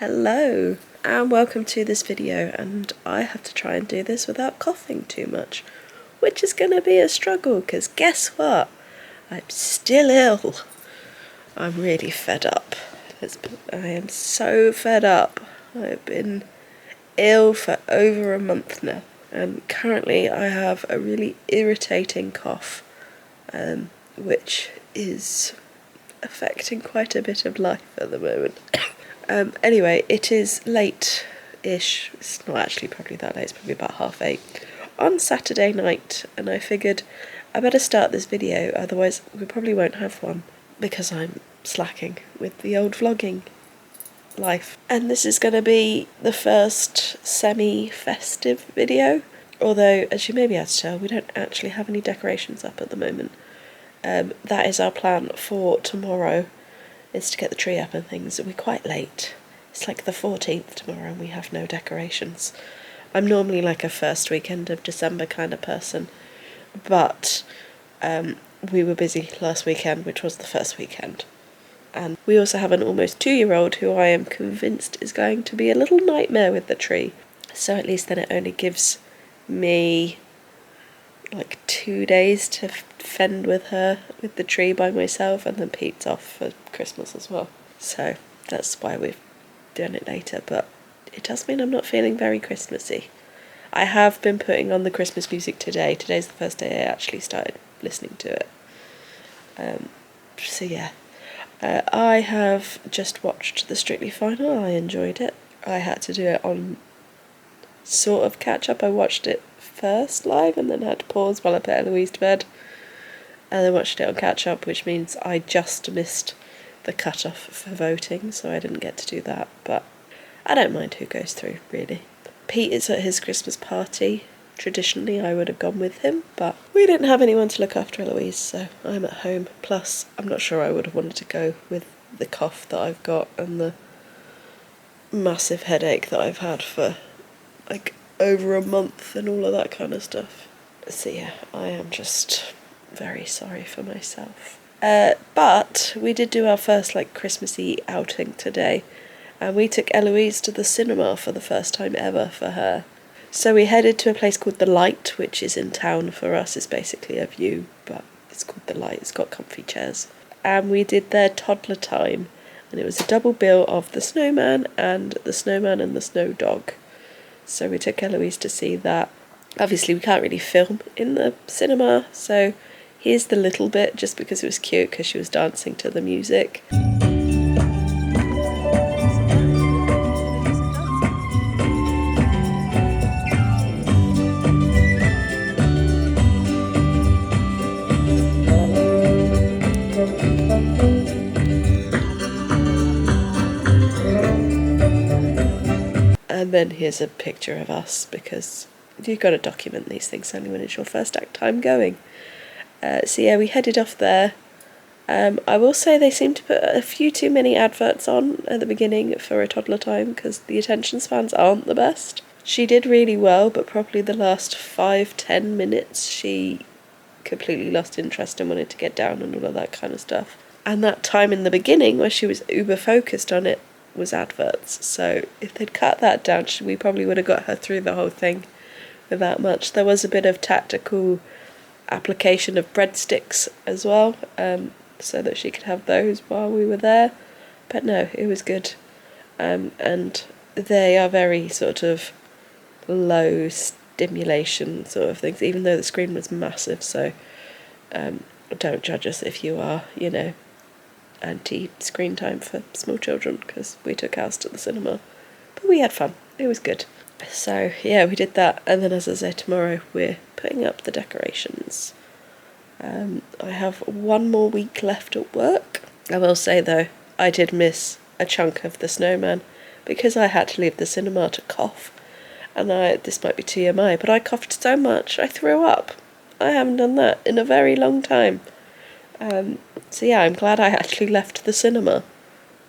Hello and welcome to this video, and I have to try and do this without coughing too much, which is going to be a struggle because guess what? I'm still ill. I'm really fed up. I am so fed up. I've been ill for over a month now, and currently I have a really irritating cough, which is affecting quite a bit of life at the moment. Anyway, it is late-ish. It's not actually probably that late, it's probably about 8:30 on Saturday night, and I figured I better start this video, otherwise we probably won't have one because I'm slacking with the old vlogging life. And this is going to be the first semi-festive video, although as you may be able to tell, we don't actually have any decorations up at the moment. That is our plan for tomorrow, is to get the tree up and things. We're quite late. It's like the 14th tomorrow and we have no decorations. I'm normally like a first weekend of December kind of person, but we were busy last weekend, which was the first weekend. And we also have an almost 2-year-old who I am convinced is going to be a little nightmare with the tree. So at least then it only gives me like 2 days to fend with her with the tree by myself, and then Pete's off for Christmas as well. So that's why we've done it later, but it does mean I'm not feeling very Christmassy. I have been putting on the Christmas music today. Today's the first day I actually started listening to it. So yeah. I have just watched the Strictly final. I enjoyed it. I had to do it on sort of catch up. I watched it first live and then had to pause while I put Eloise to bed, and then watched it on catch up, which means I just missed the cut-off for voting, so I didn't get to do that, but I don't mind who goes through, really. Pete is at his Christmas party. Traditionally I would have gone with him, but we didn't have anyone to look after Eloise, so I'm at home. Plus I'm not sure I would have wanted to go with the cough that I've got and the massive headache that I've had for like over a month and all of that kind of stuff. So yeah, I am just very sorry for myself. But we did do our first like Christmassy outing today, and we took Eloise to the cinema for the first time ever for her. So we headed to a place called The Light, which is in town for us. It's basically a view, but it's called The Light. It's got comfy chairs. And we did their toddler time, and it was a double bill of the Snowman and the Snowdog. So we took Eloise to see that. Obviously we can't really film in the cinema, so here's the little bit just because it was cute, because she was dancing to the music. And then here's a picture of us, because you've got to document these things only when it's your first time going. So yeah, we headed off there. I will say they seem to put a few too many adverts on at the beginning for a toddler time, because the attention spans aren't the best. She did really well, but probably the last 5-10 minutes she completely lost interest and wanted to get down and all of that kind of stuff. And that time in the beginning where she was uber focused on it was adverts, so if they'd cut that down we probably would have got her through the whole thing without much. There was a bit of tactical application of breadsticks as well, so that she could have those while we were there, but no, it was good. And they are very sort of low stimulation sort of things, even though the screen was massive, so don't judge us if you are, you know, anti-screen time for small children, because we took ours to the cinema, but we had fun. It was good. So yeah, we did that, and then as I say, tomorrow we're putting up the decorations. I have 1 more week left at work. I will say though, I did miss a chunk of the Snowman because I had to leave the cinema to cough, and this might be TMI, but I coughed so much I threw up. I haven't done that in a very long time. So yeah, I'm glad I actually left the cinema,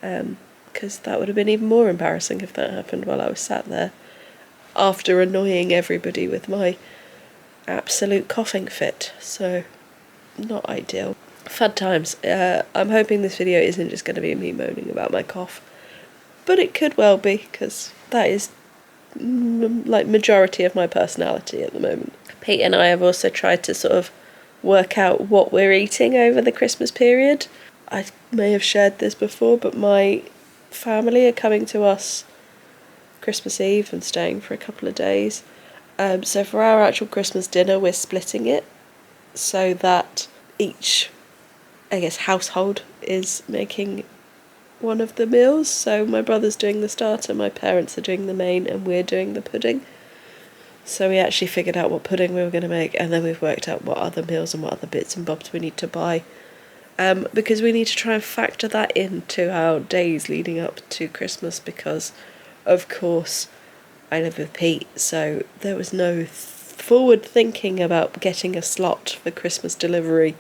because that would have been even more embarrassing if that happened while I was sat there after annoying everybody with my absolute coughing fit. So not ideal. Fun times. I'm hoping this video isn't just going to be me moaning about my cough, but it could well be, because that is like majority of my personality at the moment. Pete and I have also tried to sort of work out what we're eating over the Christmas period. I may have shared this before, but my family are coming to us Christmas Eve and staying for a couple of days. So for our actual Christmas dinner, we're splitting it so that each, I guess, household is making one of the meals. So my brother's doing the starter, my parents are doing the main, and we're doing the pudding. So we actually figured out what pudding we were going to make, and then we've worked out what other meals and what other bits and bobs we need to buy. Because we need to try and factor that into our days leading up to Christmas, because, of course, I live with Pete, so there was no forward thinking about getting a slot for Christmas delivery.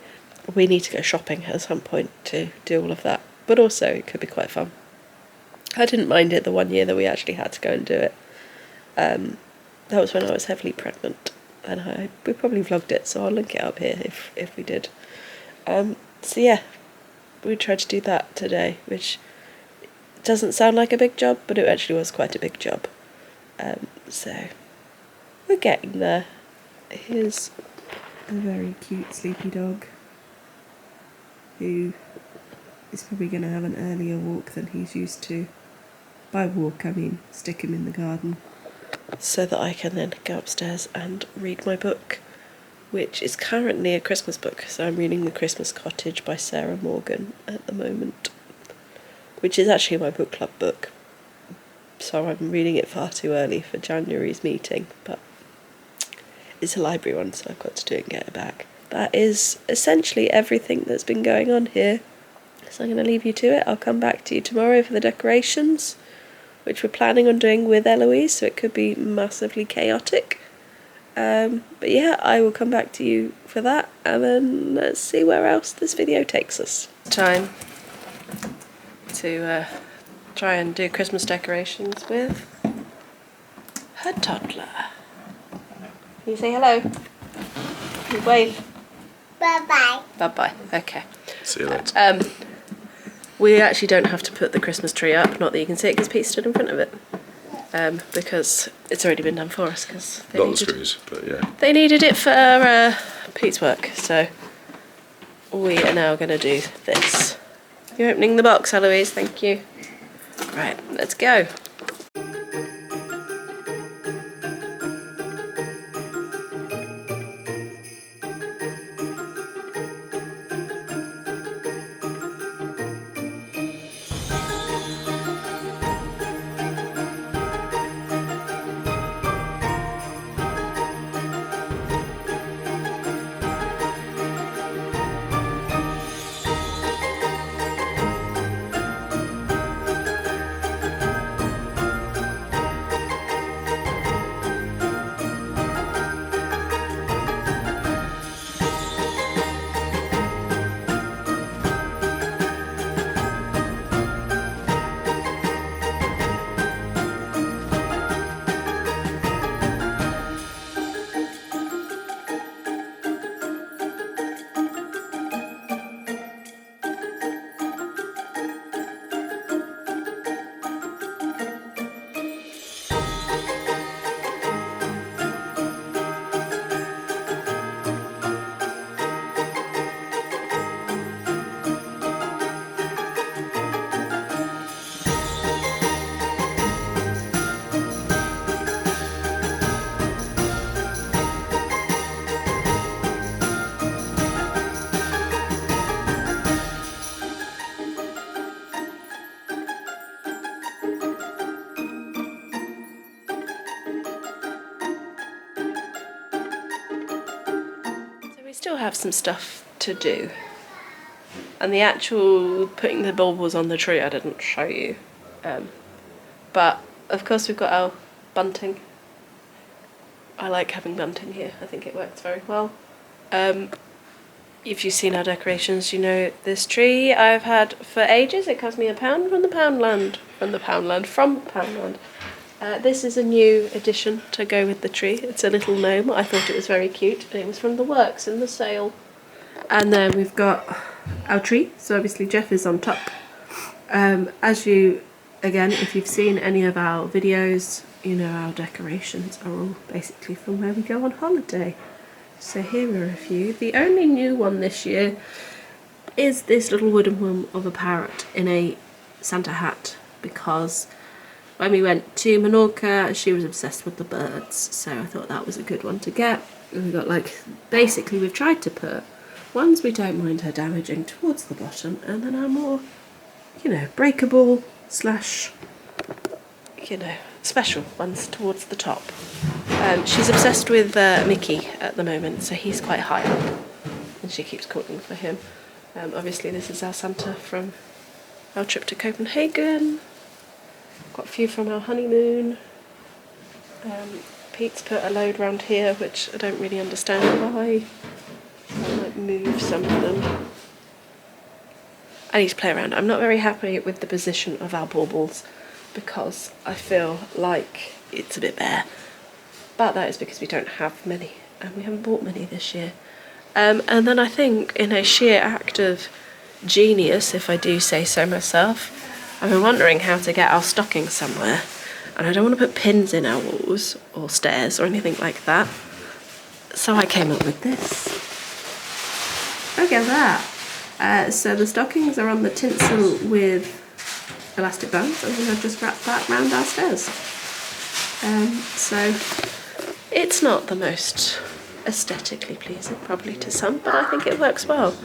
We need to go shopping at some point to do all of that, but also it could be quite fun. I didn't mind it the one year that we actually had to go and do it. That was when I was heavily pregnant, and we probably vlogged it, so I'll link it up here if we did. So yeah, we tried to do that today, which doesn't sound like a big job, but it actually was quite a big job. So we're getting there. Here's a very cute sleepy dog who is probably going to have an earlier walk than he's used to. By walk, I mean stick him in the garden, so that I can then go upstairs and read my book, which is currently a Christmas book. So I'm reading The Christmas Cottage by Sarah Morgan at the moment, which is actually my book club book. So I'm reading it far too early for January's meeting, but it's a library one, so I've got to do it and get it back. That is essentially everything that's been going on here. So I'm going to leave you to it. I'll come back to you tomorrow for the decorations, which we're planning on doing with Eloise, so it could be massively chaotic. But yeah, I will come back to you for that, and then let's see where else this video takes us. Time to try and do Christmas decorations with her toddler. Can you say hello? You wave. Bye-bye. Bye-bye, okay. See you later. We actually don't have to put the Christmas tree up, not that you can see it because Pete stood in front of it. Because it's already been done for us. Not the screws, but yeah. They needed it for Pete's work, so we are now going to do this. You're opening the box, Eloise, thank you. Right, let's go. Still have some stuff to do, and the actual putting the baubles on the tree I didn't show you, but of course we've got our bunting. I like having bunting here, I think it works very well. If you've seen our decorations, you know this tree I've had for ages. It cost me £1 from Poundland. This is a new addition to go with the tree. It's a little gnome. I thought it was very cute. It was from the works in the sale. And then we've got our tree. So obviously Jeff is on top. As you again, if you've seen any of our videos, you know our decorations are all basically from where we go on holiday. So here are a few. The only new one this year is this little wooden one of a parrot in a Santa hat, because when we went to Menorca, she was obsessed with the birds, so I thought that was a good one to get. And we got, like, basically we've tried to put ones we don't mind her damaging towards the bottom, and then our more, you know, breakable slash, you know, special ones towards the top. She's obsessed with Mickey at the moment, so he's quite high up, and she keeps calling for him. Obviously this is our Santa from our trip to Copenhagen. Got a few from our honeymoon. Pete's put a load round here, which I don't really understand why. I might move some of them. I need to play around. I'm not very happy with the position of our baubles because I feel like it's a bit bare. But that is because we don't have many, and we haven't bought many this year. And then I think, in a sheer act of genius, if I do say so myself, I've been wondering how to get our stockings somewhere. And I don't want to put pins in our walls or stairs or anything like that. So I came up with this. Look at that. So the stockings are on the tinsel with elastic bands, and then I've just wrapped that around our stairs. So it's not the most aesthetically pleasing probably to some, but I think it works well.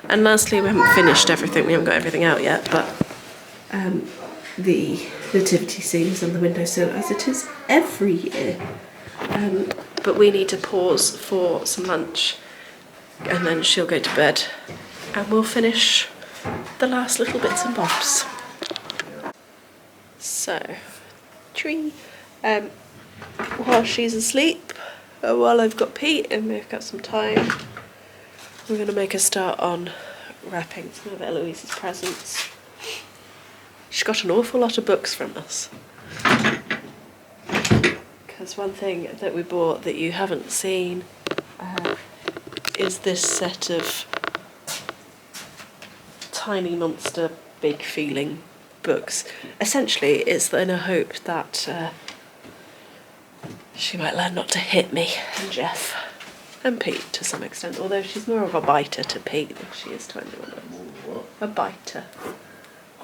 And lastly, we haven't finished everything, we haven't got everything out yet, but the nativity scene is on the windowsill, as it is every year. But we need to pause for some lunch, and then she'll go to bed, and we'll finish the last little bits and bobs. So, tree. While she's asleep, while I've got Pete and we've got some time, we're going to make a start on wrapping some of Eloise's presents. She's got an awful lot of books from us. Because one thing that we bought that you haven't seen is this set of Tiny Monster Big Feeling books. Essentially, it's in a hope that she might learn not to hit me and Jeff and Pete to some extent, although she's more of a biter to Pete than she is to anyone else. A biter.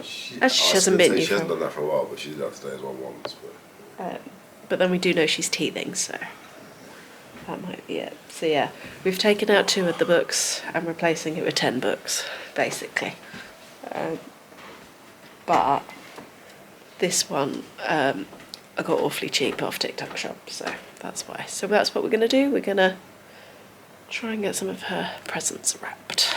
She hasn't bitten you. She hasn't done that for a while, but she's done today as well once. But then we do know she's teething, so that might be it. So yeah, we've taken out 2 of the books and replacing it with 10 books, basically. But this one I got awfully cheap off TikTok shop, so that's why. So that's what we're going to do. We're going to try and get some of her presents wrapped.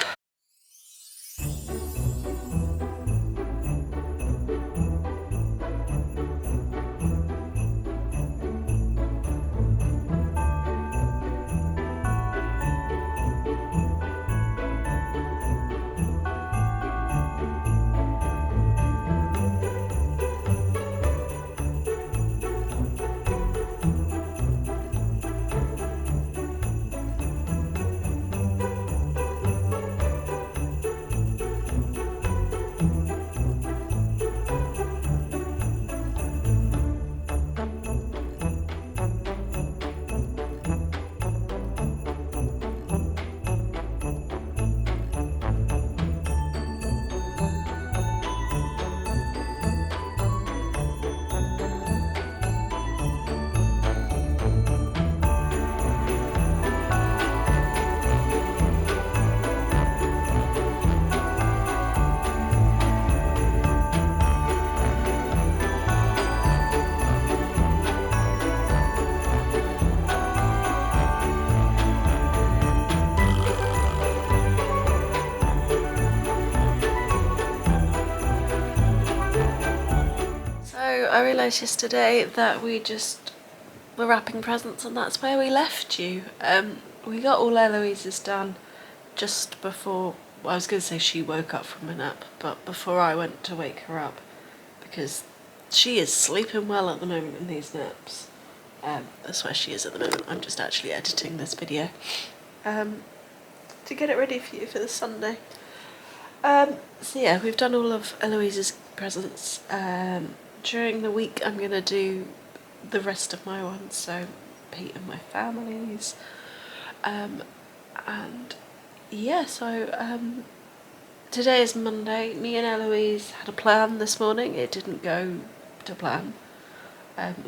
I realised yesterday that we just were wrapping presents and that's where we left you. We got all Eloise's done just before, well, I was going to say she woke up from a nap, but before I went to wake her up, because she is sleeping well at the moment in these naps. That's where she is at the moment. I'm just actually editing this video to get it ready for you for this Sunday. So yeah, we've done all of Eloise's presents. During the week I'm going to do the rest of my ones, so Pete and my family's. And yeah, so today is Monday. Me and Eloise had a plan this morning. It didn't go to plan.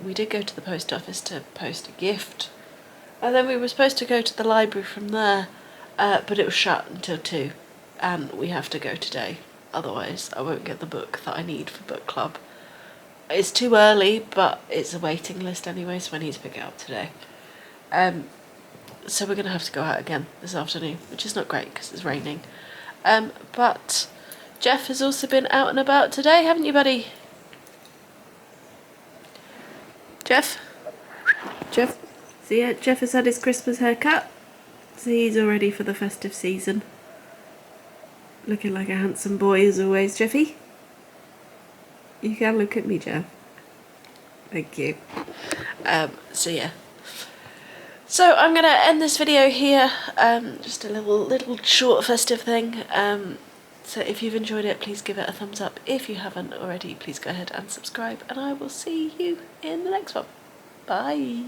We did go to the post office to post a gift, and then we were supposed to go to the library from there, but it was shut until 2, and we have to go today. Otherwise I won't get the book that I need for book club. It's too early, but it's a waiting list anyway, so I need to pick it up today. So we're going to have to go out again this afternoon, which is not great because it's raining. But Jeff has also been out and about today, haven't you, buddy? Jeff? Jeff? So yeah, Jeff has had his Christmas haircut, so he's all ready for the festive season. Looking like a handsome boy as always, Jeffy. You can look at me, Jeff. Thank you. So yeah. So I'm going to end this video here, just a little short festive thing. So if you've enjoyed it, please give it a thumbs up. If you haven't already, please go ahead and subscribe, and I will see you in the next one. Bye.